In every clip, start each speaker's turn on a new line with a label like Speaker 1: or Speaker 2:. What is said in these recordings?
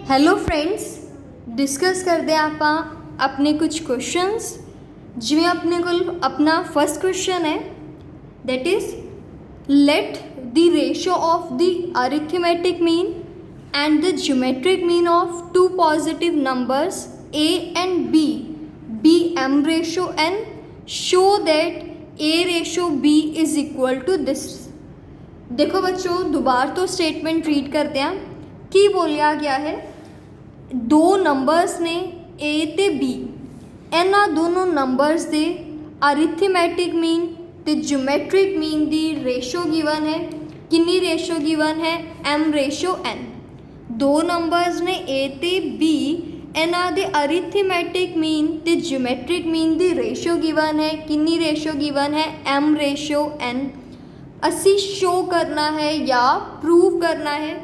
Speaker 1: Hello friends, discuss करते हैं आप अपने कुछ क्वेश्चंस। जिमें अपने को अपना फर्स्ट क्वेश्चन है, that is let the ratio of the arithmetic mean and the geometric mean of two positive numbers a and b be m ratio n, show that a ratio b is equal to this। देखो बच्चों, दोबारा तो statement read करते हैं कि बोलिया गया है दो नंबर्स ने ए ते बी, इन्हां दोनों नंबर्स दे अरिथमेटिक मीन ते ज्योमेट्रिक मीन दी रेशो गिवन है। कितनी रेशो गिवन है? m ratio n। दो नंबर्स ने ए ते बी, इन्हां दे अरिथमेटिक मीन ते ज्योमेट्रिक मीन दी रेशो गिवन है। कितनी रेशो गिवन है? m ratio n। असी शो करना है या प्रूव करना है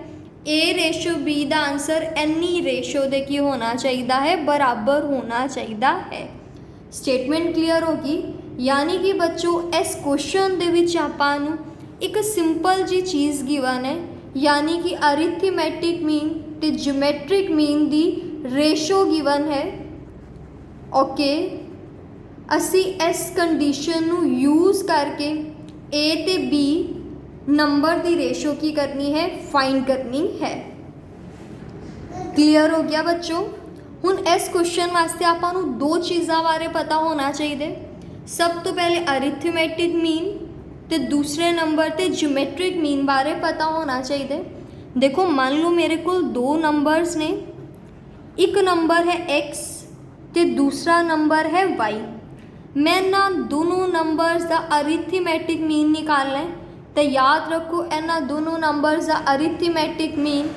Speaker 1: ए रेशो बी का आंसर एनी रेशो दे की होना चाहिए है, बराबर होना चाहिए है। स्टेटमेंट क्लीयर होगी। यानी कि बच्चों इस क्वेश्चन दे विच आपां नूं एक सिंपल जी चीज़ गिवन है, यानी कि अरिथमेटिक मीन ते ज्योमेट्रिक मीन दी रेशो गिवन है। ओके, असी इस कंडीशन नूं यूज़ करके ए ते बी नंबर दी रेशो की करनी है, फाइंड करनी है। क्लियर हो गया बच्चों? हुण इस क्वेश्चन वास्ते आपां नूं दो चीज़ां बारे पता होना चाहिए। सब तो पहले अरिथमेटिक मीन ते दूसरे नंबर ते ज्योमेट्रिक मीन बारे पता होना चाहिए। देखो, मान लो मेरे को दो नंबर्स ने, एक नंबर है x ते दूसरा नंबर है y। मैं ना दोनों नंबर्स का अरिथमेटिक मीन निकालना है, तो याद रखो इन्हां दोनों नंबर्स का arithmetic mean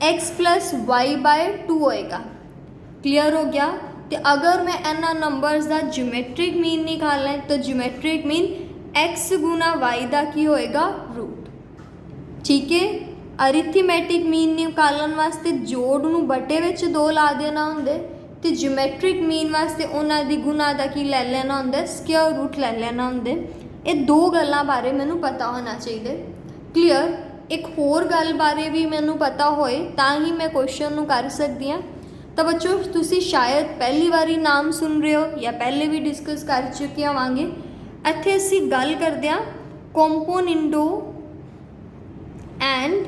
Speaker 1: x plus y by 2 होएगा। क्लियर हो गया? तो अगर मैं इन्हां नंबर्स का ज्योमेट्रिक मीन निकालना है तो ज्योमेट्रिक मीन x गुना y का की होएगा रूट। ठीक है, अरिथमेटिक मीन निकालने वास्ते जोड़ नूं बटे विच 2 ला देना हुंदा, तो ज्योमेट्रिक मीन वास्ते उन्हां दी गुना का की ले लेना हुंदा, स्क्वायर रूट ले लेना हुंदा। ये दो गल्लां बारे मैनू पता होना चाहिए। क्लीयर? एक होर गल बारे भी मैनू पता होए तां ही मैं क्वेश्चन नूं कर सकती हाँ। तो बच्चों, तुसी शायद पहली बारी नाम सुन रहे हो या पहले भी डिस्कस कर चुके होवांगे। इत्थे असी गल करदे हां कंपोनेंडो एंड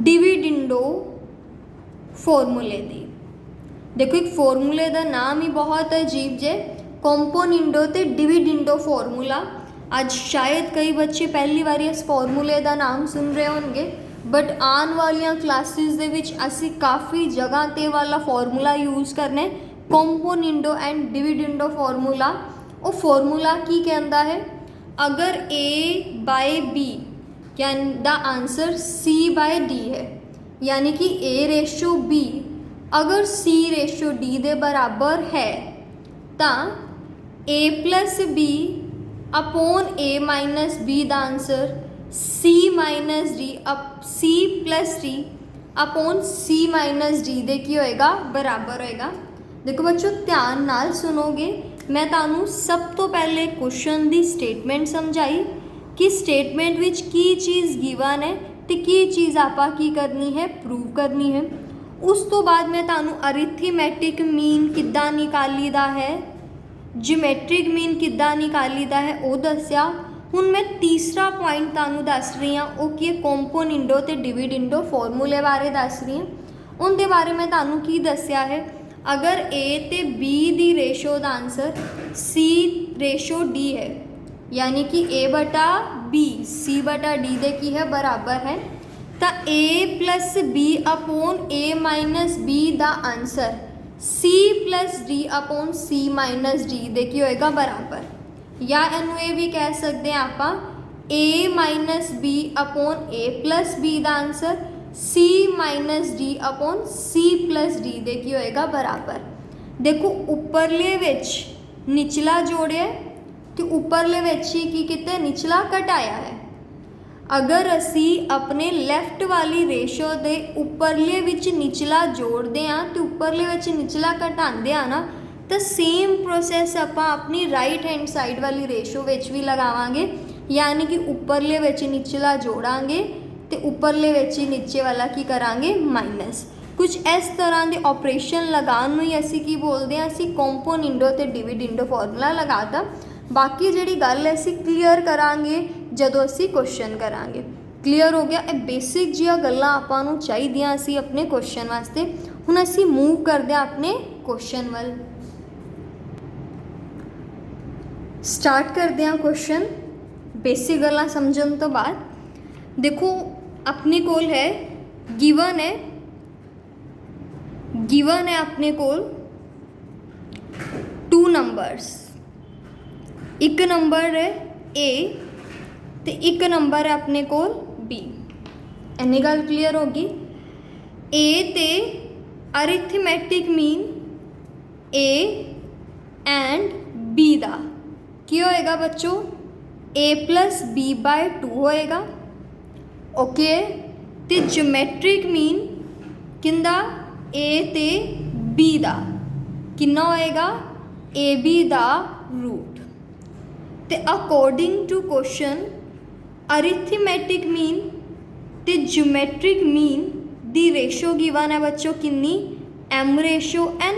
Speaker 1: डिविडेंडो फॉर्मूले दी। देखो, एक फॉर्मूले का नाम ही बहुत अजीब जे, कंपोनेंडो ते डिविडेंडो फॉर्मूला। आज शायद कई बच्चे पहली बार इस फॉर्मूले का नाम सुन रहे होंगे, बट आने वाली क्लासेस दे विच असी काफ़ी जगह ते वाला फॉर्मूला यूज़ करने, कंपोनेंडो एंड डिविडेंडो फॉर्मूला। वो फॉर्मूला की कहता है, अगर a बाय b दा आंसर c बाय d है, यानी कि a रेशो b अगर c रेशो d दे बराबर है, तो a plus B upon a minus B का answer c minus D c plus D upon c minus D दे की होएगा, बराबर होएगा। देखो बच्चों, ध्यान नाल सुनोगे। मैं तानू सब तो पहले क्वेश्चन दी स्टेटमेंट समझाई कि स्टेटमेंट विच की चीज़ गिवन है तो की चीज़ आपा की करनी है, प्रूव करनी है। उस तो बाद मैं तानू अरिथमेटिक मीन किद्दां निकाली दा है, ज्योमेट्रिक मीन किद्दां निकाली दा है, वो दस्या। हुण मैं तीसरा पॉइंट तानू दस रही हाँ, वो की कंपोनेंडो ते डिविडेंडो फॉर्मूले बारे दस रही हाँ। उनके बारे में तानू की दस्या है, अगर a ते b दी रेशो का आंसर c रेशो d है, यानी कि a बटा b c बटा d दे की है, बराबर है, तो a plus B upon a minus B का answer c plus D upon c minus D दे की होएगा, बराबर। या इनू ये भी कह सकते हैं आप a minus B upon a plus B का answer c minus D upon c plus D दे की होएगा, बराबर। देखो, उपरले विच निचला जोड़िया तो उपरले विच ही की किते निचला घटाया है। अगर असी अपने लैफ्ट वाली रेशो दे उपरले विच निचला जोड़ते हैं तो उपरले विच निचला घटाते हैं ना, तो सेम प्रोसैस आपां अपनी राइट हैंड साइड वाली रेशो विच भी लगावांगे। यानी कि उपरले विच निचला जोड़ांगे तो उपरले विच ही नीचे वाला की करांगे माइनस। कुछ इस तरह के ऑपरेशन लगाने ਨੂੰ ਹੀ ਅਸੀਂ ਕੀ ਬੋਲਦੇ ਹਾਂ, ਅਸੀਂ ਕੰਪੋਨੈਂਟੋ ਤੇ ਡਿਵੀਡੈਂਡੋ ਫਾਰਮੂਲਾ ਲਗਾਤਾ। बाकी ਜਿਹੜੀ ਗੱਲ ਹੈ ਅਸੀਂ ਕਲੀਅਰ ਕਰਾਂਗੇ ਜਦੋਂ ਅਸੀਂ ਕੁਐਸਚਨ ਕਰਾਂਗੇ। ਕਲੀਅਰ ਹੋ ਗਿਆ? ਇਹ ਬੇਸਿਕ ਜਿਹੀਆਂ ਗੱਲਾਂ ਆਪਾਂ ਨੂੰ ਚਾਹੀਦੀਆਂ ਅਸੀਂ ਆਪਣੇ ਕੁਐਸਚਨ ਵਾਸਤੇ। ਹੁਣ ਅਸੀਂ ਮੂਵ ਕਰਦੇ ਹਾਂ ਆਪਣੇ ਕੁਐਸਚਨ ਵੱਲ। ਸਟਾਰਟ ਕਰਦੇ ਹਾਂ ਕੁਐਸਚਨ। बेसिक गल्लां समझण तो बाद देखो अपने कोल है गिवन है अपने कोल 2 नंबर्स, एक नंबर है ए ते एक नंबर है अपने कोल बी। इन्नी गल क्लीयर होगी? ए ते arithmetic mean a and b दा की होएगा बच्चों? a+b/2 होएगा। ओके, तो ज्योमैट्रिक मीन किंदा a ते b दा किन्ना होएगा? ab दा रूट। तो according to question arithmetic mean ते ज्योमैट्रिक मीन दी रेशो गिवन है बच्चों किन्नी? m/n।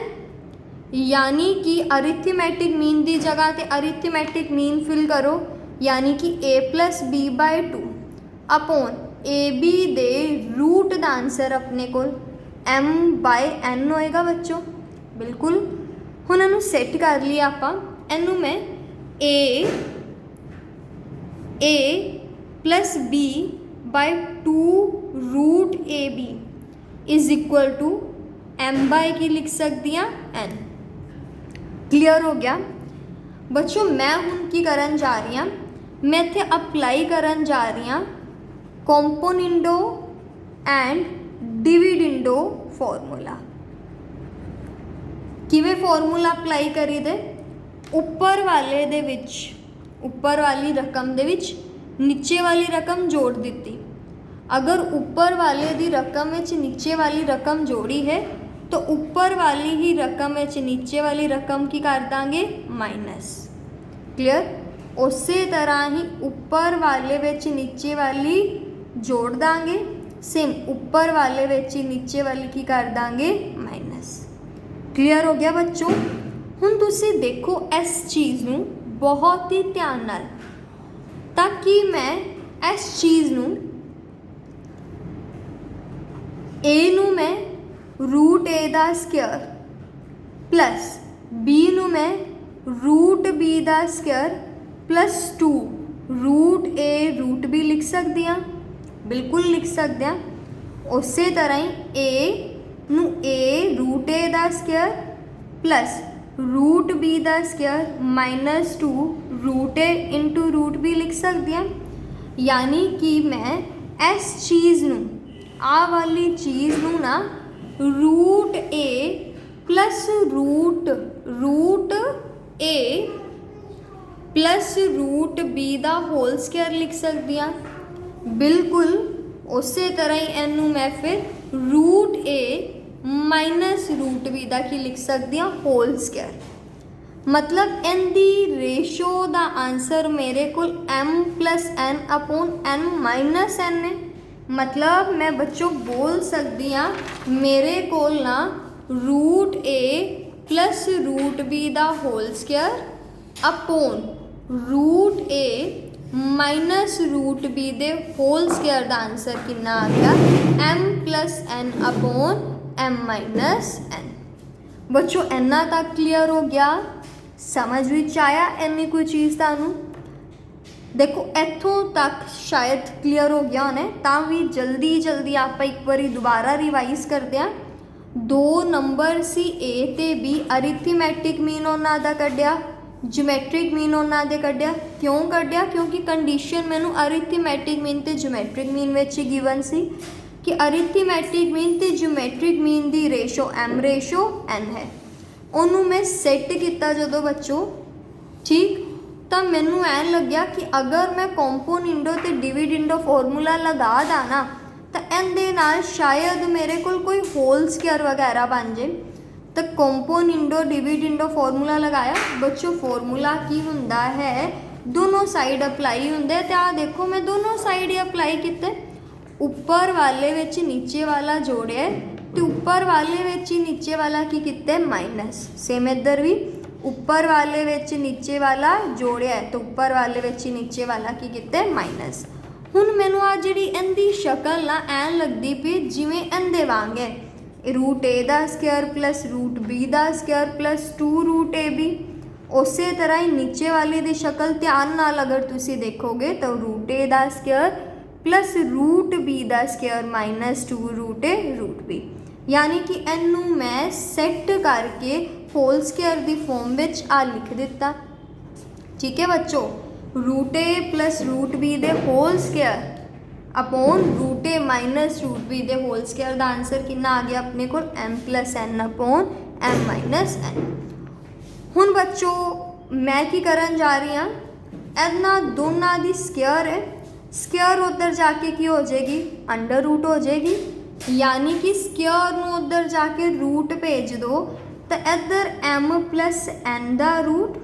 Speaker 1: यानी कि अरिथमैटिक मीन की जगह ते अरिथमैटिक मीन फिल करो, यानी कि a+b/2 अपॉन ab दे रूट का आंसर अपने को m/n होएगा बच्चों। बिल्कुल। हुण इनू सैट कर लिया आपां। इनू मैं a+b/2 root ab is equal to m/ की लिख सकती हाँ n। क्लियर हो गया बच्चों? मैं हुण की करन जा रही हाँ, मैं इत्थे अप्लाई करन जा रही हाँ कंपोनेंटो एंड डिविडेंडो फॉर्मूला। किवें फॉर्मूला अप्लाई करी दे? उपर वाले दे विच, उपर वाली रकम दे विच नीचे वाली रकम जोड़ दी। अगर ऊपर वाले दी रकम विच नीचे वाली रकम जोड़ी है तो ऊपर वाली ही रकम विच नीचे वाली रकम की कर देंगे? माइनस। क्लियर? उस तरह ही ऊपर वाले विच नीचे वाली जोड़ देंगे, सेम ऊपर वाले विच नीचे वाली की कर देंगे? माइनस। क्लियर हो गया बच्चों? हुण तुसी देखो इस चीज़ नूं बहुत ही ध्यान नाल, ताकि मैं इस चीज़ नूं ए नूं मैं रूट ए दा स्क्वायर प्लस बी नूं मैं रूट बी दा square +2 root a root B लिख सकती हाँ। बिल्कुल लिख सकते हैं। उस तरह ही ए नूं ए रूट ए दा स्क्वायर प्लस रूट बी दा स्क्वायर -2 रूट ए इंटू रूट बी लिख सकती हैं। यानी कि मैं इस चीज़ नूं, आ वाली चीज़ नूं ना रूट ए प्लस रूट ए प्लस रूट बी दा होल स्क्वायर लिख सकती हाँ। बिल्कुल उस तरह ही इनू मैं फिर रूट ए माइनस रूट बी दा की लिख सकती हाँ? Whole square. मतलब इन दी रेशो दा आंसर मेरे को m+n अपॉन n-n है। मतलब मैं बच्चों बोल सकती हाँ मेरे को ना रूट ए प्लस रूट बी दा होल स्क्वायर अपॉन रूट ए माइनस रूट बी दे होल स्क्वायर का आंसर कितना आ गया? m+n upon m-n। बच्चों इन्ना तक क्लियर हो गया? समझ विच आया इन्नी कोई चीज़ तुहानू? देखो इत्थों तक शायद क्लियर हो गया होना, तां भी जल्दी आप एक बारी दोबारा रिवाइज करते हैं। 2 नंबर सी ए ते बी, अरिथमैटिक मीन उन्हां दा कढ़िया, ज्योमैट्रिक मीन उन्हां दे कढ़िया। क्यों कढ़िया? क्योंकि कंडीशन मैनू अरिथमैटिक मीन ते ज्योमैट्रिक मीन विच गिवन सी कि अरिथमैटिक मीन ते ज्योमैट्रिक मीन दी रेशो m/n है। उन्होंने मैं सैट किया जो बच्चों, ठीक, तो मैनू ऐ लग्या कि अगर मैं कंपोनेंटो ते डिविडेंडो फॉर्मूला लगा दा ना तो इहदे नाल शायद मेरे को कोई होल स्क्वायर वगैरह बन जाए। तो कंपोनेंटो डिविडेंडो फॉर्मूला लगाया बच्चों, फॉर्मूला की हुंदा है दोनों साइड अप्लाई होंगे। तो आ देखो मैं दोनों साइड ही अप्लाई किए, ऊपर वाले विच नीचे वाला जोड़िया ਤੇ ਉੱਪਰ ਵਾਲੇ ਵਿੱਚ ਹੀ ਨੀਚੇ ਵਾਲਾ ਕੀ ਕੀਤਾ ਮਾइनस। सेम इधर भी ऊपर वाले ਵਿੱਚ नीचे वाला जोड़िया तो ऊपर वाले ਵਿੱਚ ही नीचे वाला की किता माइनस। हुण मैनू आ जिहड़ी इहदी शक्ल ना ऐन लगदी पई जिवें इहदे वांग है, रूट ए दा स्क्वायर प्लस रूट बी दा स्क्वायर प्लस 2 रूट ए बी। उस तरह ही नीचे वाली दी शक्ल ध्यान नाल अगर तुसीं देखोगे तो रूट ए दा स्क्वायर प्लस रूट बी दा square minus 2 root a root b. यानी कि इनू मैं सैट करके होल स्क्वायर की फॉर्म विच आ लिख दिता। ठीक है बच्चों, रूट ए प्लस रूट बी दे होल स्क्वायर अपॉन रूट ए माइनस रूट बी दे होल स्क्वायर का आंसर कितना आ गया अपने को M plus n upon m minus n. हुण बच्चों मैं की करन जा रही हाँ, इन्हां दोनों की स्क्वायर है, स्क्वायर उधर जाके की हो जाएगी अंडर रूट हो जाएगी। यानी कि स्क्वायर नूं उधर जाके रूट भेज दो तो इधर एम प्लस एन का रूट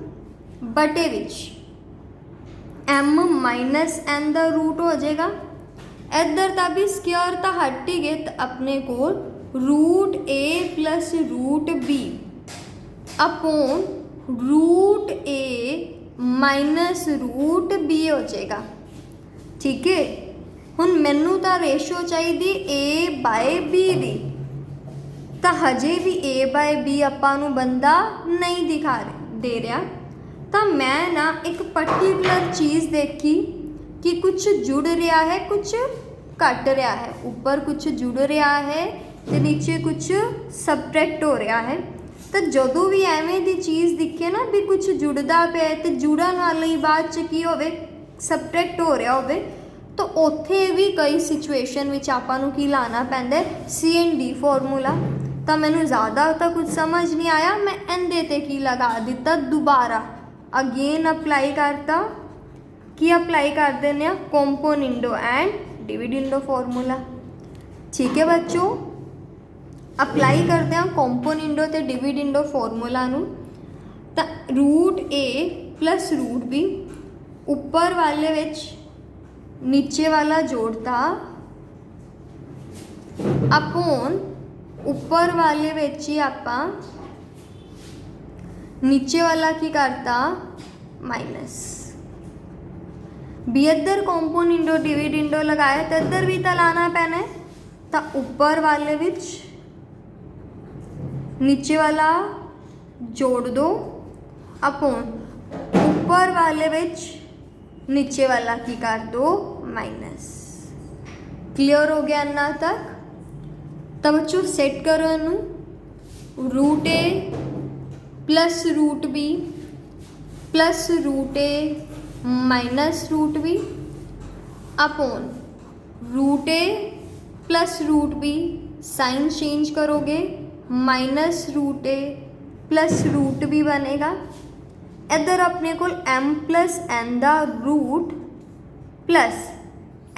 Speaker 1: बटे विच एम माइनस एन का रूट हो जाएगा। इधर का भी स्क्वायर तो हट ही गए तो अपने को रूट ए plus root B upon root ए माइनस रूट बी हो जाएगा। ठीक है, हुण मैनू तो रेशो चाहिए ए बाय बी दी, तो हजे भी ए बाय बी आपां नूं बंदा नहीं दिखा दे रहा। तो मैं ना एक पर्टिकुलर चीज़ देखी कि कुछ जुड़ रहा है कुछ घट रहा है, ऊपर कुछ जुड़ रहा है तो नीचे कुछ सबट्रैक्ट हो रहा है। तो जदों भी एवें दी चीज़ दिखे ना भी कुछ जुड़दा पिया तो जुड़न वाली बाद च की होवे सबट्रैक्ट हो रहा होवे, तो उत्थे भी कई सिचुएशन विच आपां नूं की लाना पैंदा है CND फॉर्मूला। तो मैनू ज़्यादा तो कुछ समझ नहीं आया, मैं इहदे ते की लगा दिता दोबारा अगेन अप्लाई करता। की अप्लाई कर देने कॉम्पोनेंडो एंड डिविडेंडो फॉर्मूला। ठीक है बच्चों, अप्लाई करते हैं कॉम्पोनेंडो ते डिविडेंडो फॉर्मूला नूं। तो रूट ए प्लस रूट बी ऊपर वाले विच नीचे वाला जोड़ता अपॉन ऊपर वाले विच ही आपां नीचे वाला की करता माइनस। भी इधर कॉम्पोनेंडो डिविडेंडो लगाया तो इधर भी तो लाना पैना है, तो ऊपर वाले विच नीचे वाला जोड़ दो अपॉन ऊपर वाले विच नीचे वाला की कर दो माइनस। क्लियर हो गया ना तक? तो बच्चों सेट करो इनू, रूट ए plus root B plus root ए minus root B upon root ए plus root B sign change करोगे माइनस रूट ए प्लस रूट बी बनेगा। इधर अपने को एम प्लस एन का root plus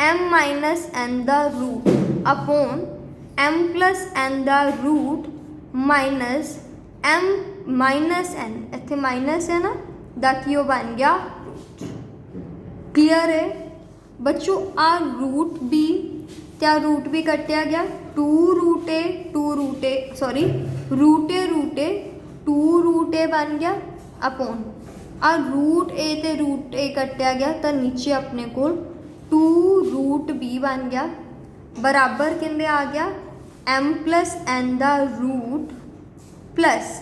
Speaker 1: M minus N का root upon M plus N का root minus M minus N, इत्थे minus है ना दा की वो बन गया रूट। क्लियर है बच्चों? आ रूट बी क्या रूट बी कटिया गया, two root A sorry root A 2 root A बन गया अपॉन आ रूट ए कटिया गया तो नीचे अपने को 2 रूट बी बन गया बराबर किंदे आ गया एम प्लस एन का root plus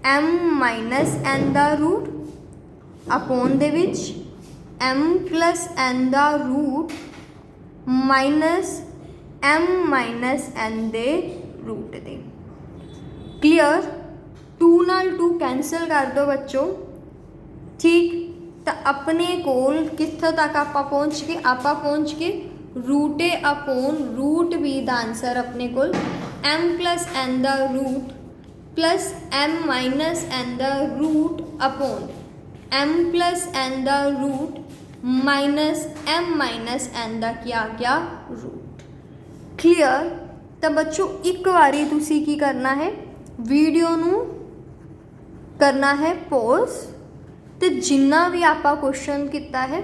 Speaker 1: M minus N का रूट अपॉन दे विच एम प्लस एन का root minus M minus N दे रूट दे। क्लियर? 2 नाल 2 कैंसल कर दो बच्चों। ठीक, तो अपने कोल कित्थों तक आपां पहुँच के root A upon root B का आंसर अपने कोल एम प्लस एन का root plus M minus N का root upon M plus N का root minus M minus N का क्या आ गया रूट। क्लियर? तो बच्चों एक बारी तुसी की करना है, वीडियो नू करना है पॉज, तो जिन्ना भी आपा क्वेश्चन किया है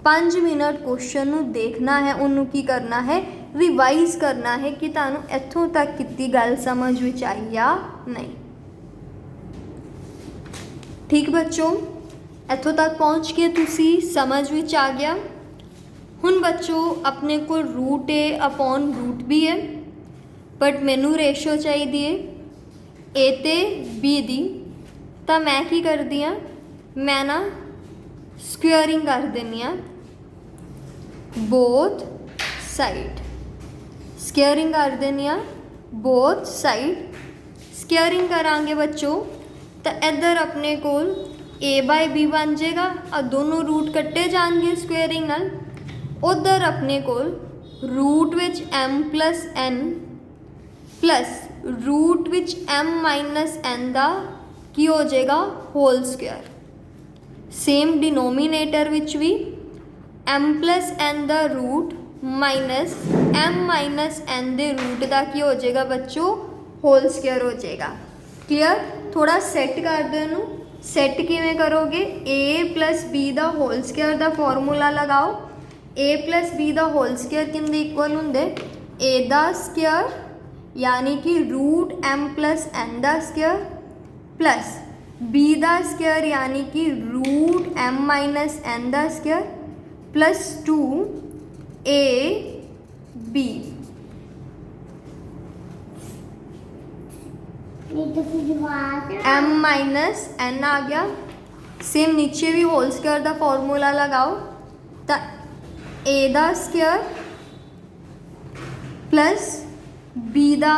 Speaker 1: 5 मिनट क्वेश्चन नू देखना है, उन्होंने की करना है रिवाइज करना है कि तुहानू इत्थों तक कितनी गल समझ विच आई या नहीं। ठीक बच्चों, इत्थों तक पहुँच के तुसी समझ विच आ गया। हुण बच्चों अपने को root A upon root B है, बट मैनू रेशो चाहिए ए ते बी दी, तो मैं की करदी हाँ, मैं ना स्क्वेयरिंग कर देनी हाँ बोथ साइड, स्क्वेयरिंग कर देनी हाँ बोथ साइड। स्क्वेयरिंग करांगे बच्चों तो इधर अपने कोल ए बाय बी बन जाएगा और दोनों रूट कट्टे जाएंगे स्क्वेयरिंग नाल। उधर अपने कोल रूट विच M plus N plus root विच एम माइनस एन का की हो जाएगा होल स्क्वेयर। सेम डिनोमीनेटर विच भी एम प्लस एन का root minus M minus N के रूट का की हो जाएगा बच्चों होल स्क्वेयर हो जाएगा। क्लियर? थोड़ा सेट कर दो इनू। सेट किवें करोगे, ए प्लस बी का होल स्क्वेयर का फॉर्मूला लगाओ। ए प्लस बी का होल स्क्वेयर किंदे इक्वल होंदे, ए का स्क्वेयर यानी कि रूट एम प्लस एन का स्क्वेयर प्लस बी का स्क्वेयर यानी कि रूट एम माइनस एन का square plus 2 A B. M minus N आ गया। सेम नीचे भी होल स्क्वेयर का फॉर्मूला लगाओ, तो ए का स्क्वेयर प्लस बी का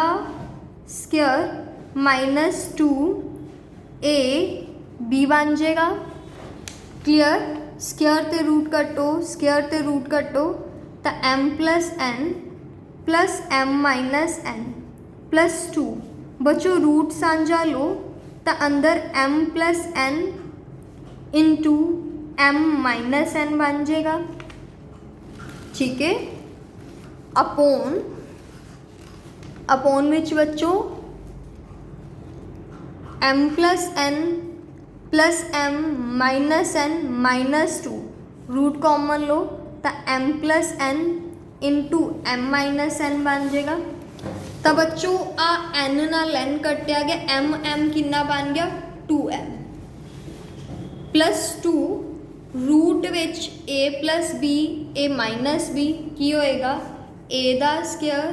Speaker 1: स्क्वेयर माइनस 2 ए बी बन जाएगा। क्लियर? स्क्वेयर ते रूट कटो, स्क्वेयर ते रूट कटो, तो M plus M minus N plus 2। बच्चों रूट साझा लो तो अंदर M plus N into M minus N बन जाएगा। ठीक है? अपॉन विच बच्चों M plus M minus N minus 2 root common लो तो M plus N into M minus N बन जाएगा। तो बच्चों आ एन नाल एन कटिया गया, एम कितना बन गया 2m प्लस 2 रूट विच ए प्लस बी ए माइनस बी की होएगा ए का स्क्वेयर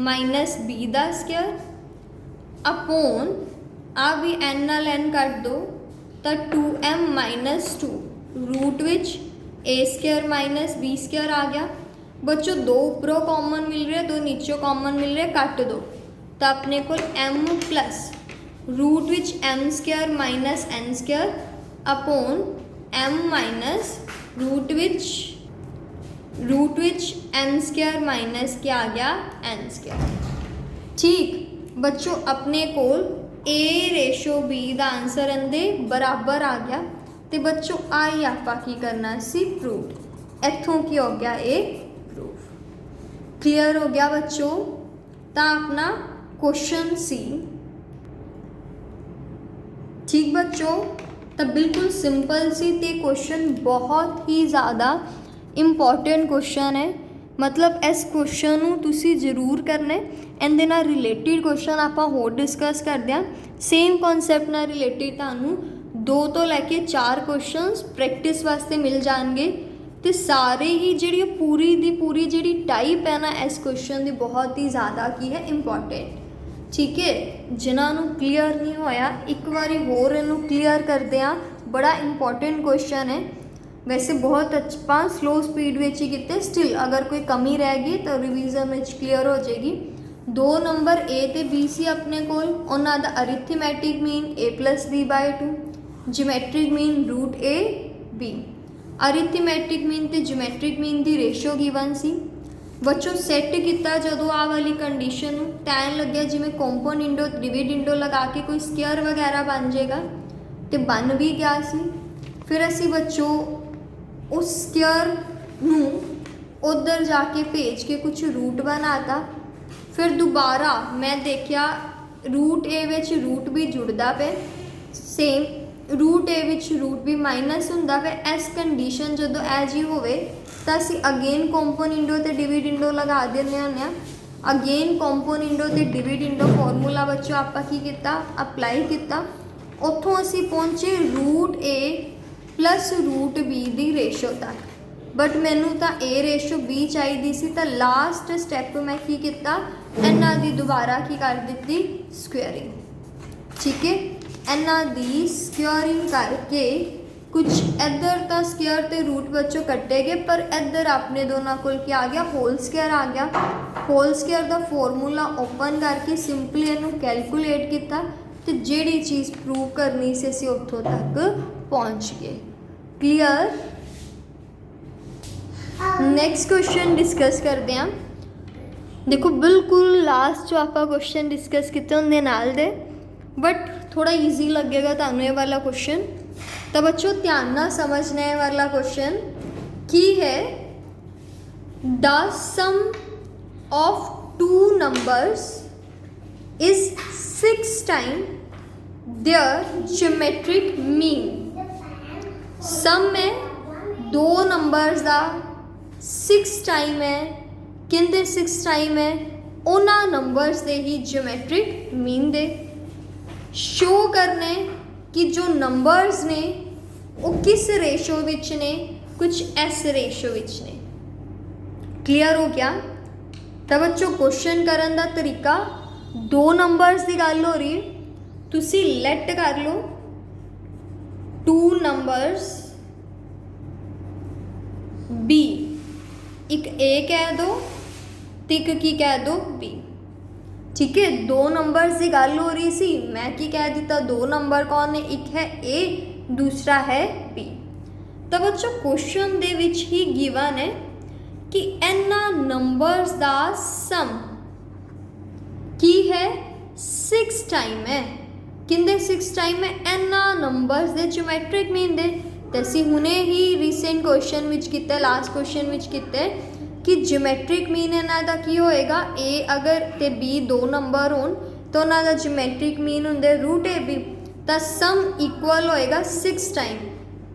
Speaker 1: माइनस बी का स्क्वेयर अपॉन आ भी एन नाल एन कट दो तो 2m माइनस 2 रूट विच ए स्क्वेयर माइनस बी स्क्वेयर आ गया। बच्चों दो ऊपरों कॉमन मिल रहे, दो नीचों कॉमन मिल रहे, काट दो तो अपने को m प्लस रूट विच m square minus n square upon m minus root विच एन स्क्वेयर माइनस क्या आ गया एन स्क्वेयर। ठीक बच्चों, अपने को ए रेशो बी का आंसर अंदे बराबर आ गया। तो बच्चों आई आपां की करना सी प्रूव। इत्थों की हो गया ए प्रूफ। क्लियर हो गया बच्चों? तो अपना क्वेश्चन सी। ठीक बच्चों, तो बिल्कुल सिंपल सी ते क्वेश्चन बहुत ही ज़्यादा इंपॉर्टेंट क्वेश्चन है। मतलब इस क्वेश्चन नूं तुसी जरूर करना है। इहदे नाल रिलेटिड क्वेश्चन आपां होर डिस्कस करते हैं। सेम कॉन्सैप्ट नाल रिलेटिड तुहानूं 2 तो लैके 4 क्वेश्चनस प्रैक्टिस वास्ते मिल जाएंगे। तो सारे ही जी पूरी दी पूरी जी टाइप है ना इस क्वेश्चन की बहुत ही ज़्यादा की है इंपॉर्टेंट। ठीक है, जिन्होंने क्लीयर नहीं होया एक बारी होर इनू क्लीयर करते हैं। बड़ा इंपॉर्टेंट क्वेश्चन है। वैसे बहुत अच्छा स्लो स्पीड में ही किते, स्टिल अगर कोई कमी रह गई तो रिवीजन में क्लीयर हो जाएगी। 2 नंबर ए ते बी सी अपने कोल, उन्हां दा arithmetic mean A plus B by 2, geometric mean root A B. Arithmetic mean ते जियोमैट्रिक मीन की रेशो गिवन सी। बच्चों सैट किया जो आ वाली कंडीशन तैन लग्या जिमें कॉम्पोनेंडो डिविडेंडो लगा के कोई स्क्वेयर वगैरह बन जाएगा, तो बन भी गया सी। फिर असी बच्चों उस स्क्वेयर नूं उधर जाके भेज के कुछ रूट बनाता। फिर दोबारा मैं देखा रूट ए विच रूट भी जुड़ता पे, सेम रूट ए विच रूट भी माइनस हुंदा पे। इस कंडीशन जो ए जी होवे ਤਾਂ ਅਸੀਂ ਅਗੇਨ ਕੰਪੋਨੈਂਟੋ ਤੇ ਡਿਵੀਡੈਂਡੋ ਲਗਾ ਦਿੰਦੇ ਹੁੰਦੇ ਹਾਂ। ਅਗੇਨ ਕੰਪੋਨੈਂਟੋ ਤੇ ਡਿਵੀਡੈਂਡੋ ਫਾਰਮੂਲਾ ਬੱਚੋ ਆਪਾਂ ਕੀ ਕੀਤਾ, ਅਪਲਾਈ ਕੀਤਾ। ਉੱਥੋਂ ਅਸੀਂ ਪਹੁੰਚੇ root A plus root B ਦੀ ਰੇਸ਼ੋ ਤੱਕ, बट मैनू तो A रेशो B चाहिए सी, तो लास्ट स्टैप मैं की किया, इन्हां दी दोबारा की कर दी स्क्वेयरिंग। ठीक है, इन्हां दी स्क्वेयरिंग करके कुछ इधर तो स्क्वेयर ते रूट बच्चों कट्टे गए, पर इधर अपने दोनों को क्या आ गया, होल स्क्वेयर आ गया। होल स्क्वेयर का फॉर्मूला ओपन करके सिंपली इनू कैलकुलेट किया, तो जिहड़ी चीज़ प्रूव करनी सी असीं उत्थों तक पहुँच गए। क्लीयर। नैक्सट क्वेश्चन डिस्कस करते हैं। देखो बिल्कुल लास्ट जो आप क्वेश्चन डिस्कस किए उनके नाल दे, बट थोड़ा ईजी लगेगा तुहानू ये वाला क्वेश्चन। तो बच्चों ध्यान ना समझना है वाला क्वेश्चन की है, the sum of two numbers is 6 time their geometric mean. Sum में दो नंबर्स का 6 टाइम है, किंदे 6 टाइम है, उन्होंने numbers they he geometric mean they show करने कि जो नंबर्स ने वो किस रेशो विच ने, कुछ इस रेशो विच ने। क्लियर हो गया। तो बच्चों क्वेश्चन करने का तरीका, दो नंबर्स की गल हो रही, तुसी लेट कर लो 2 नंबर्स B, एक A कह दो तो एक की कह दो B। ठीक है, दो नंबर्स की गल हो रही सी, मैं की कह दिता, दो नंबर कौन है, एक है A दूसरा है B। तो बच्चों क्वेश्चन दे विच ही गिवन है कि इन्हां नंबर्स दा सम की है 6 टाइम है, किंदे 6 टाइम है, इन्हां numbers they geometric mean they. तो असी हुणे ही रीसेंट क्वेश्चन विच कीता, लास्ट क्वेश्चन विच कीता कि ज्योमेट्रिक मीन इन्हां दा की होएगा, A अगर ते B दो नंबर होन तो उन्हां दा ज्योमेट्रिक मीन हुंदे रूट AB, तो सम इक्वल होएगा 6 टाइम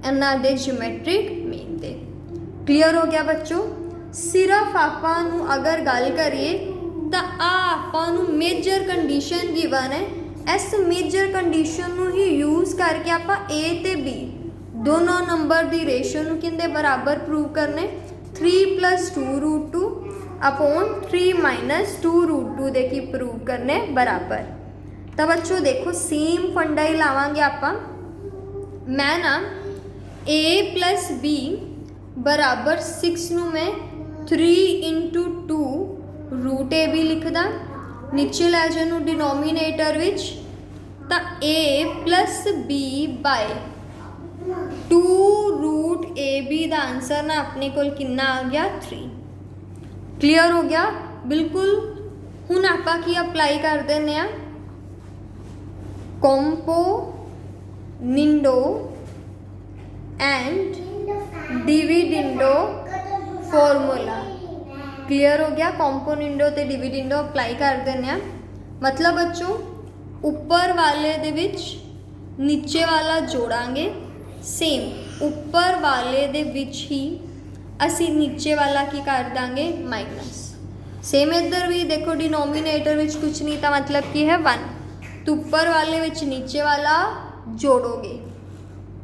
Speaker 1: इन्हां दे ज्योमेट्रिक मीन दे। क्लीयर हो गया बच्चों। सिर्फ आपां नूं अगर गल करिए तो आपां नूं मेजर कंडीशन गिवन है, इस मेजर कंडीशन नूं ही यूज़ करके आपां A ते B दोनों नंबर की रेशो नूं किंदे बराबर प्रूव करने, 3 + 2√2 अपॉन 3 - 2√2 दे की प्रूव करने बराबर। तो बच्चों देखो सेम फंडा ही लावांगे आपां। मैं ना A + B बराबर 6 नूं मैं 3 × 2√AB लिखदा, नीचे लै जानू डिनोमीनेटर विच, तो A + B बाय 2√AB का आंसर ना अपने को कितना आ गया, 3। क्लीयर हो गया बिल्कुल। हुण आपां की अप्लाई कर देने आ, कंपोनिंडो एंड डिविडेंडो फॉर्मूला। क्लीयर हो गया। कंपोनिंडो ते डिविडेंडो अप्लाई कर देने आ, मतलब बच्चों ऊपर वाले दे विच नीचे वाला जोड़ांगे, सेम ऊपर वाले दे विच ही असी नीचे वाला की कर देंगे माइनस। सेम इधर भी देखो डिनोमीनेटर विच कुछ नहीं था, मतलब कि है 1, तो ऊपर वाले विच नीचे वाला जोड़ोगे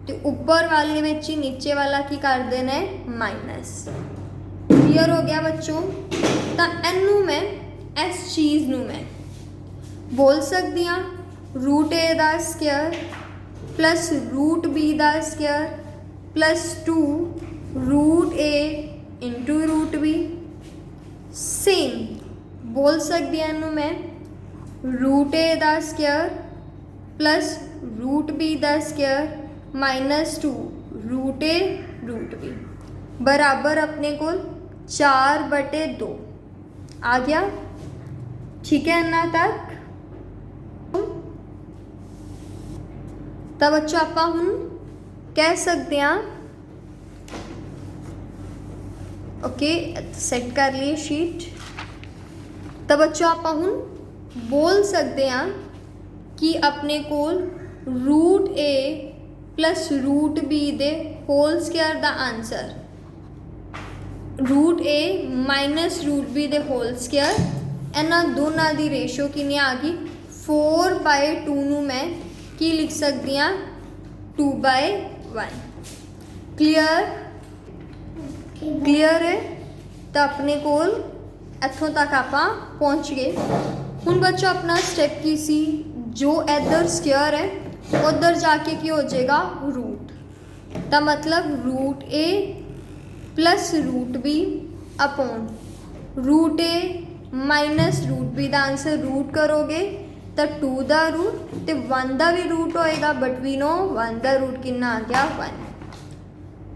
Speaker 1: तो ऊपर वाले विच ही नीचे वाला की कर देना है माइनस। क्लियर हो गया बच्चों। तो इनू मैं इस चीज़ नू मैं बोल सकती हाँ √A का स्क्वायर प्लस √B का square plus 2√A into √B। Same बोल सकती हूँ मैं √A का स्क्वायर प्लस √B का स्क्वायर माइनस 2√A √B बराबर अपने को 4/2 आ गया। ठीक है इन्ना तक। तो बच्चों आप हुण कह सकते हैं, ओके सेट कर लिए शीट। तो बच्चों आप हुण बोल सकते हैं कि अपने को √A प्लस √B दे होल स्क्वायर का आंसर रूट ए माइनस रूट बी दे होल स्केयर इन्हां दोनों की रेशो कितनी आ गई 4/2 नूं मैं की लिख सकती हाँ 2/1। क्लीयर है। तो अपने कोल इत्थों तक आपां पहुँच गए। हुण बच्चों अपना स्टेप की सी जो इधर स्केयर है उधर जाके की हो जाएगा रूट। तो मतलब रूट ए plus root B upon root ए माइनस रूट बी का आंसर रूट करोगे तो 2 का रूट तो 1 का भी रूट होएगा बट वी नो 1 का रूट कितना आ गया 1।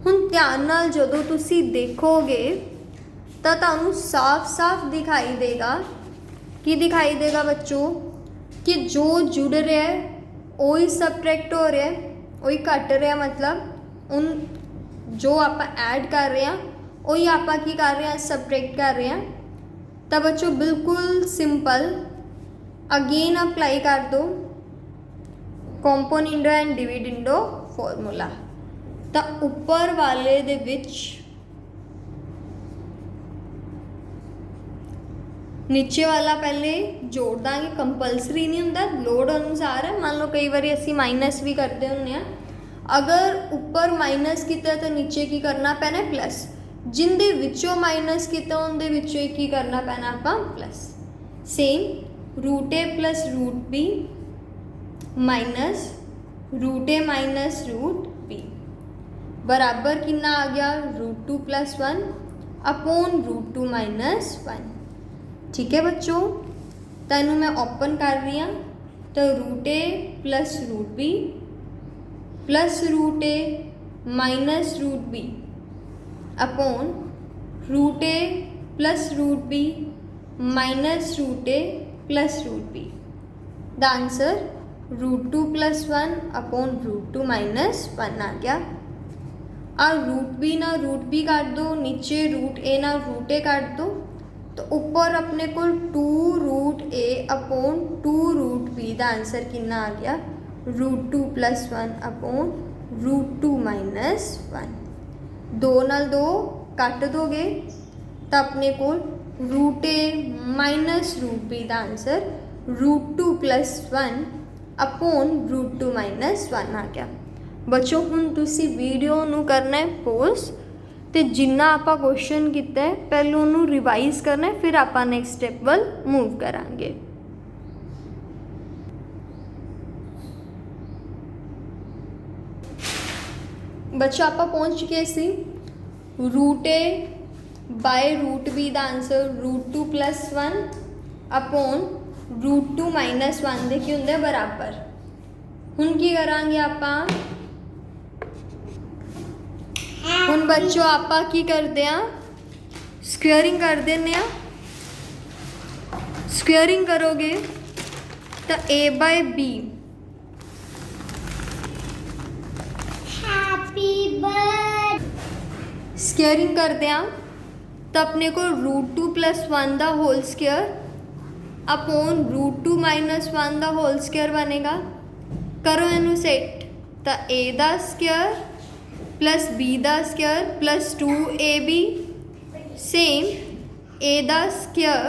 Speaker 1: हुण ध्यान नाल जदों तुसी देखोगे तो तुहानूं साफ साफ दिखाई देगा कि दिखाई देगा बच्चों कि जो जुड़ रहा है वही सबट्रैक्ट हो रहा है वही घट रहा है। मतलब उन जो आप ऐड कर रहे हैं वही आप की कर रहे हैं सबट्रैक्ट कर रहे हैं। तो बच्चों बिल्कुल सिंपल अगेन अप्लाई कर दो कॉम्पोनेंडो एंड डिविडेंडो फॉर्मूला। तो ऊपर वाले दे विच नीचे वाला पहले जोड़ देंगे कंपलसरी नहीं होंदा लोड अनुसार है। मान लो कई बार असी माइनस भी करते होंगे अगर ऊपर माइनस किया तो नीचे की करना पैना प्लस जिंदे विचों माइनस किया उनके विचों की करना पैना आपां प्लस। सेम रूट ए plus root B minus root ए माइनस रूट बी बराबर कितना आ गया √2 + 1 अपॉन √2 - 1। ठीक है बच्चों। तैनू मैं ओपन कर रही हाँ तो root A plus root B plus root A minus root B upon root A plus root B minus root A plus root b the answer √2 + 1 upon √2 - 1 आ गया। और रूट बी ना रूट बी काट दो नीचे रूट ए ना root ए काट दो तो ऊपर अपने को 2√a अपॉन 2√b का आंसर कितना आ गया √2 + 1 अपॉन √2 - 1। 2 नाल 2 कट दोगे तो अपने को √a माइनस √b का आंसर √2 + 1 अपॉन √2 - 1 आ गया। बच्चों हुण तुसी वीडियो नूं करना है पॉज तो जिन्ना आपां क्वेश्चन किया है पहले उन्होंने रिवाइज करना है फिर आपां नैक्सट स्टैप वल मूव करांगे। बच्चों आपां पहुँच चुके सी root A by root B का आंसर √2 + 1 अपॉन √2 - 1 दे की हुंदा बराबर। हुण की करांगे आपां हुण बच्चों आपां की करते हैं स्क्वेयरिंग कर देने। स्क्वेयरिंग करोगे तो a/b स्क्वेयरिंग करते हैं तो अपने को √2 + 1 का होल स्क्वेयर अपॉन √2 - 1 का होल स्क्वेयर बनेगा। करो इनू सेट तो a का स्क्वेयर प्लस b का square plus 2ab same a का स्क्वेयर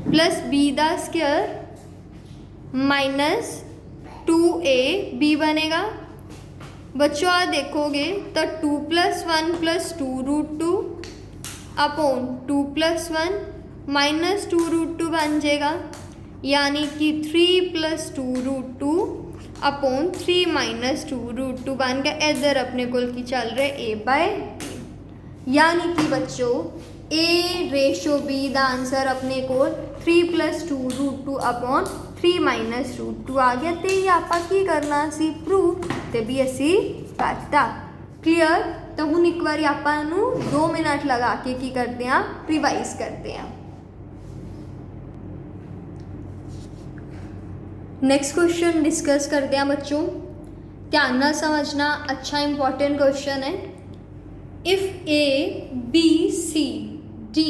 Speaker 1: प्लस b का स्क्वेयर माइनस 2ab बनेगा। बच्चों आ देखोगे तो 2 + 1 + 2√2 अपॉन 2 + 1 माइनस 2√2 बन जाएगा यानी कि 3 + 2√2 अपॉन 3 - 2√2 बन गया। इधर अपने को की चल रहा है a/b यानी कि बच्चों a/b का आंसर अपने को 3 + 2√2 अपॉन 3 - √2 आ गया। तो ये आप की करना सी प्रूफ तो भी असी करता। क्लीयर। तो हूँ एक बार आप 2 मिनट लगा के की करते हैं रिवाइज करते हैं। नेक्स्ट क्वेश्चन डिस्कस करते हैं बच्चों। ध्यान ना समझना अच्छा इंपॉर्टेंट क्वेश्चन है। If A, B, C, D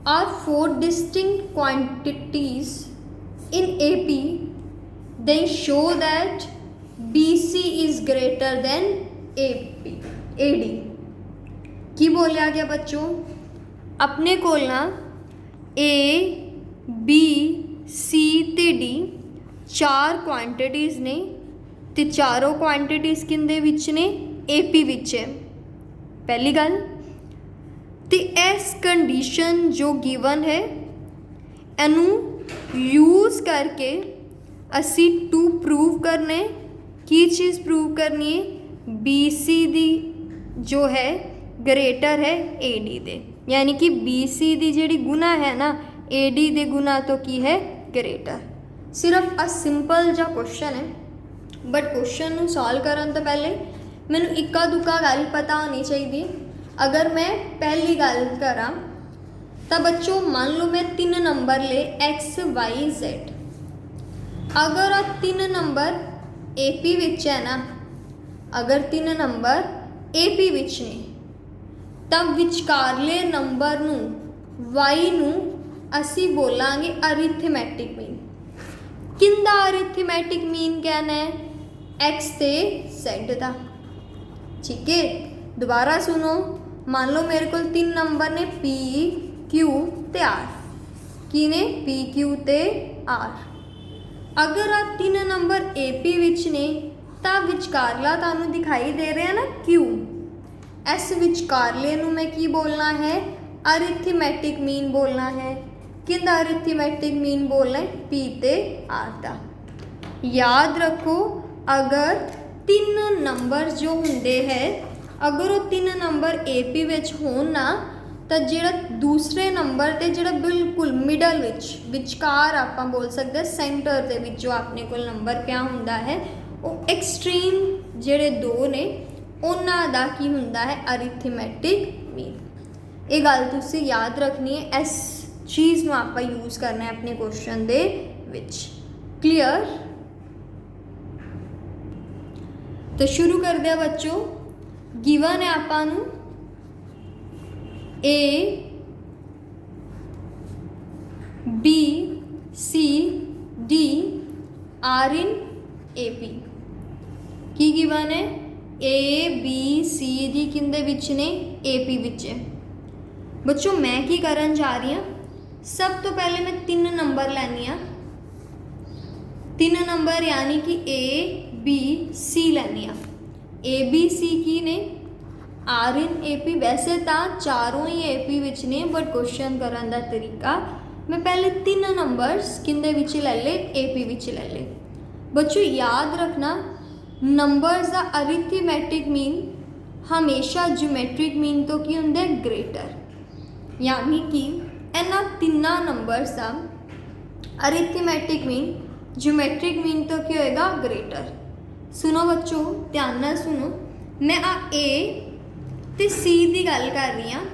Speaker 1: are 4 distinct quantities in AP, then show that BC is greater than AD। की बोलिया गया बच्चों, अपने कोल ना ए बी सी ते डी 4 क्वांटिटीज़ ने ते चारों क्वांटिटीज़ किंदे विच ने AP विच है। पहली गल ते इस कंडीशन जो गिवन है इनू यूज़ करके असी टू प्रूव करने की चीज़ प्रूव करनी है, BC दी जो है ग्रेटर है AD दे, यानी कि BC दी जिहड़ी गुना है ना AD दे गुना तो की है ग्रेटर। सिर्फ अ सिंपल जा क्वेश्चन है, बट क्वेश्चन नूं सॉल्व करन तो पहले मैनू इक्का दुक्का गल पता होनी चाहिए। अगर मैं पहली गल करा तो बच्चों मान लो मैं 3 नंबर ले X Y Z, अगर आ 3 नंबर AP विच है ना, अगर 3 नंबर AP विच ने तब विचकारले नंबर नूं Y नूं असी बोलांगे अरिथमैटिक मीन। किंदा अरिथमैटिक मीन कहना है X ते Z दा। ठीक है, दोबारा सुनो, मान लो मेरे को 3 नंबर ने P Q ते R, की ने P Q ते R। अगर आ 3 नंबर AP विच ने तां विचकारला तुहानूं दिखाई दे रहा ना Q, इस विचकारले नूं मैं की बोलना है अरिथमैटिक मीन बोलना है। किंदा अरिथमैटिक मीन बोलना है P ते R दा। याद रखो अगर 3 नंबर जो होंदे है, अगर वो 3 नंबर AP विच होण ना तो जिहड़ा दूसरे नंबर ते जिहड़ा बिल्कुल मिडल विचकार आपां बोल सकते सेंटर दे विच जो अपने कोल नंबर पिया हुंदा है वो एक्सट्रीम जिहड़े 2 ने उन्हां दा की हुंदा है अरिथमैटिक मीन। ये गल तुसीं याद रखनी है, इस चीज़ नूं आपां यूज़ करना है अपने क्वेश्चन दे विच। क्लीयर? तो शुरू कर दिया बच्चों। गिवन है आपां नूं A B C D R in AP की गिवन है A B C D किंदे विच ने AP विच है। बच्चों मैं की करन जा रही हाँ, सब तो पहले मैं 3 नंबर लैनी हाँ, 3 नंबर यानी कि A B C लैनी हाँ। A B C की ने R in AP, वैसे तो चारों ही AP विच ने, बट क्वेश्चन करन दा तरीका मैं पहले 3 नंबर्स किंदे विच ले ले AP विच ले ले। बच्चों याद रखना नंबर्स दा अरिथमैटिक मीन हमेशा ज्योमैट्रिक मीन तो की हुंदा है ग्रेटर, यानी कि इन्हां 3 नंबर्स दा अरिथमैटिक मीन ज्योमैट्रिक मीन तो की होएगा ग्रेटर। सुनो बच्चों ध्यान नाल सुनो, मैं आ A ते C दी गल कर रही हाँ,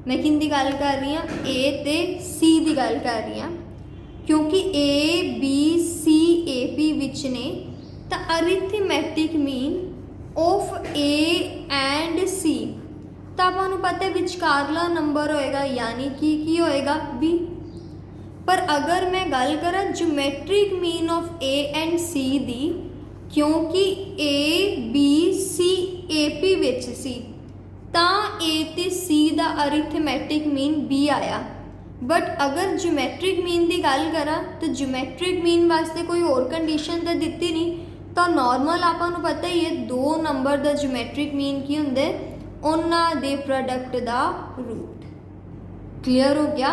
Speaker 1: मैं किंदी गल कर रही हाँ A ते C दी गल कर रही हाँ, क्योंकि A B C AP विच ने तो arithmetic mean of A and C तो आपको पता है विचकारला नंबर होएगा यानी कि होएगा B। पर अगर मैं गल करा geometric mean of A and C दी, क्योंकि A B C AP विच सी तां A ते C दा अरिथमैटिक मीन B आया। बट अगर ज्योमैट्रिक मीन की गल करा तो ज्योमैट्रिक मीन वास्ते कोई और कंडीशन तो दिती नहीं, तो नॉर्मल आपको पता ही है 2 नंबर का ज्योमैट्रिक मीन की होंगे उन्हां दे प्रोडक्ट का रूट। क्लीयर हो गया?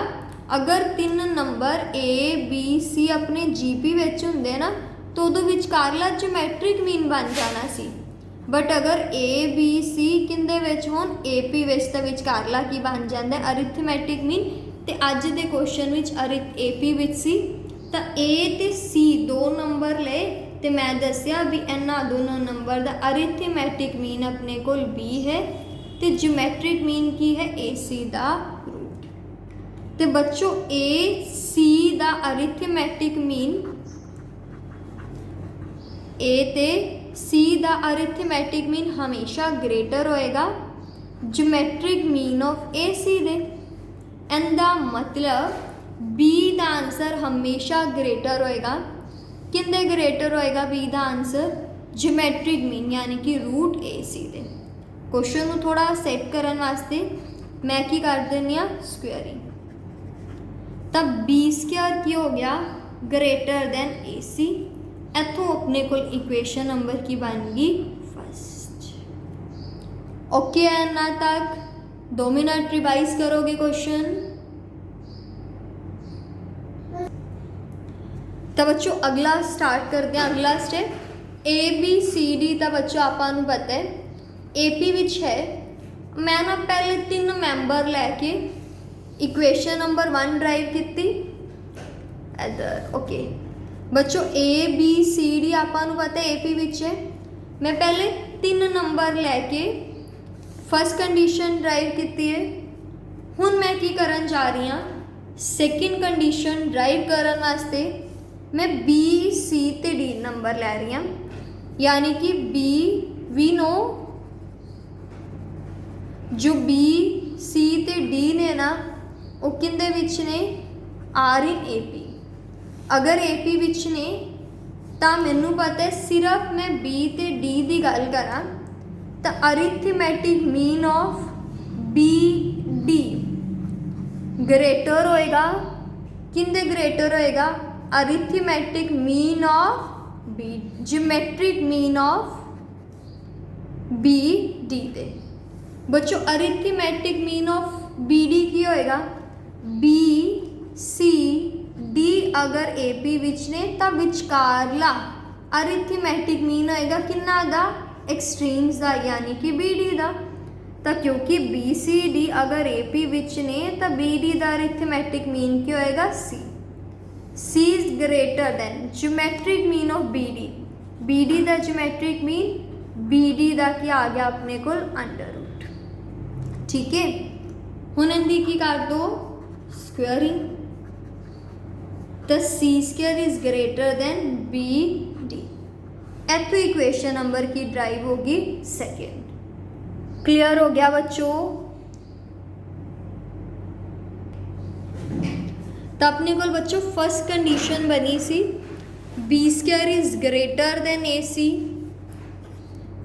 Speaker 1: अगर 3 नंबर A B C अपने GP विच होंदे ना तो उदों विचकारला ज्योमैट्रिक मीन बन जाना सी, बट अगर A B C किंदे विच होण AP विच तो विचकारला की बन जाता है अरिथमैटिक मीन। तो अज दे क्वेश्चन विच AP विच सी तो A ते C 2 नंबर ले तो मैं दसिया भी इन्हां दोनों नंबर का अरिथमैटिक मीन अपने कोल B है तो ज्योमैट्रिक मीन की है AC का रूट। तो बच्चों AC का अरिथमैटिक मीन A ते C का अरिथमैटिक मीन हमेशा ग्रेटर होएगा ज्योमैट्रिक मीन ऑफ AC दे। इनका मतलब B का आंसर हमेशा ग्रेटर होएगा, किंदे ग्रेटर होएगा B का आंसर ज्योमैट्रिक मीन यानी कि रूट AC दे। क्वेश्चन ਨੂੰ थोड़ा सैट करने वास्ते मैं की कर देनी स्क्वेयरिंग। तो बी स्क्वेयर की हो गया ग्रेटर दैन ए सी। इतों अपने को इक्वेशन नंबर की बन गई फर्स्ट। ओके है ना तक 2 मिनट रिवाइज करोगे क्वेश्चन। तो बच्चों अगला स्टार्ट करते हैं। अगला step a b c d. तो बच्चों आपां पता है ए पी विच है। मैं ना पहले 3 मैंबर लैके इक्वेशन नंबर 1 ड्राइव की इधर। ओके बच्चों ए बी सी डी आपां पता है ए पी विच है। मैं पहले 3 नंबर लैके फर्स्ट कंडीशन ड्राइव की है। हुण मैं की करन जा रही हाँ सैकेंड कंडीशन ड्राइव करन वास्ते मैं बी सी ते डी नंबर लै रही हाँ। यानी कि बी वी नो जो बी सी ते डी ने ना वो किंदे विच ने आर इन ए पी। अगर ए पी विच ने तो मैनू पता है सिर्फ मैं बी ते डी की गल करा तो arithmetic mean of B D greater होएगा। किंदे ग्रेटर होएगा arithmetic mean of B geometric mean of B D दे। बच्चों arithmetic mean of B D की होएगा बी सी डी। अगर ए पी विच ने तो विचकारला अरिथमैटिक मीन होएगा किन्ना दा एक्सट्रीम्स दा यानी कि बी डी दा। तो क्योंकि बी सी डी अगर ए पी विच ने तो बी डी दा अरिथमैटिक मीन की होएगा सी। C is greater than geometric mean of B D. B D दा ज्योमेट्रिक मीन बी डी दा की आ गया अपने को अंडर रूट। ठीक है हुण इनकी की कर दो स्क्वेयरिंग। तो C square is greater than B D. इतों इक्वेशन नंबर की ड्राइव होगी सेकेंड। क्लियर हो गया बच्चों। तो अपने को बच्चों फर्स्ट कंडीशन बनी सी B square is greater than A C.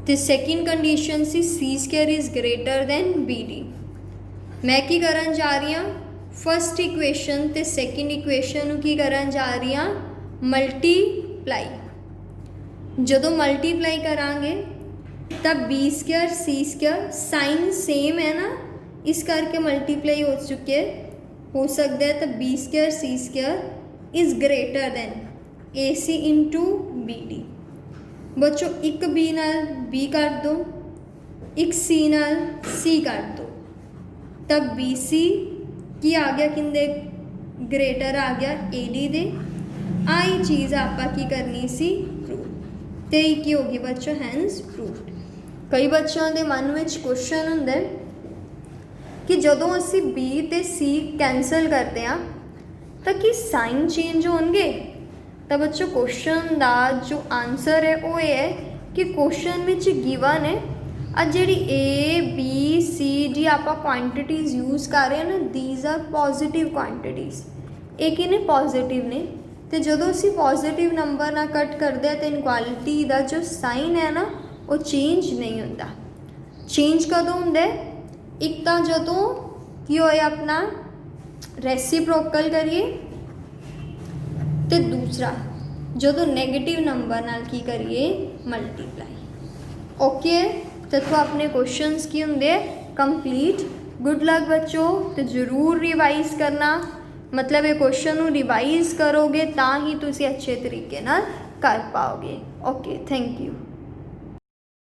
Speaker 1: तो second condition C square is greater than B D. मैं की करन जा रही हाँ फर्स्ट इक्वेशन तो सैकेंड इक्वेशन की करन जा रही हाँ मल्टीप्लाई। जदों मल्टीप्लाई करांगे तब B square c square sine same है ना इस करके मल्टीप्लाई हो चुके हो सकता है। तो b square c square is greater than A c into b d. बच्चों एक बी नाल बी कर दो एक सी नाल सी कर दो। तब बी सी की आ गया किंदे ग्रेटर आ गया ए डी दे। आई चीज़ आपा की करनी सी प्रूव ते की होगी बच्चों हैंस प्रूव्ड। कई बच्चों के मन में क्वेश्चन हुंदा है कि जदों असी बी ते सी कैंसल करते हैं तो कि साइन चेंज होंगे। तो बच्चों क्वेश्चन का जो आंसर है वो ये है कि क्वेश्चन में गिवन है आज जी ए बी सी डी आप क्वांटिटीज़ यूज़ कर रहे हैं ना दीज आर पॉजिटिव क्वांटिटीज़। एक ही ने पॉजिटिव ने तो जदों असी पॉजिटिव नंबर ना कट करते हैं तो इनक्वालिटी का जो साइन है ना वो चेंज नहीं होता। चेंज कदों होंदा है एक तो जदों की होए अपना रेसिप्रोकल करिए तो दूसरा जो नैगेटिव नंबर नाल की करिए मल्टीप्लाई। ओके तो अपने क्वेश्चंस की होंगे कंप्लीट। गुड लक बच्चों। तो जरूर रिवाइज करना मतलब ये क्वेश्चन रिवाइज करोगे तो ही तुसी अच्छे तरीके नाल कर पाओगे। Okay thank you.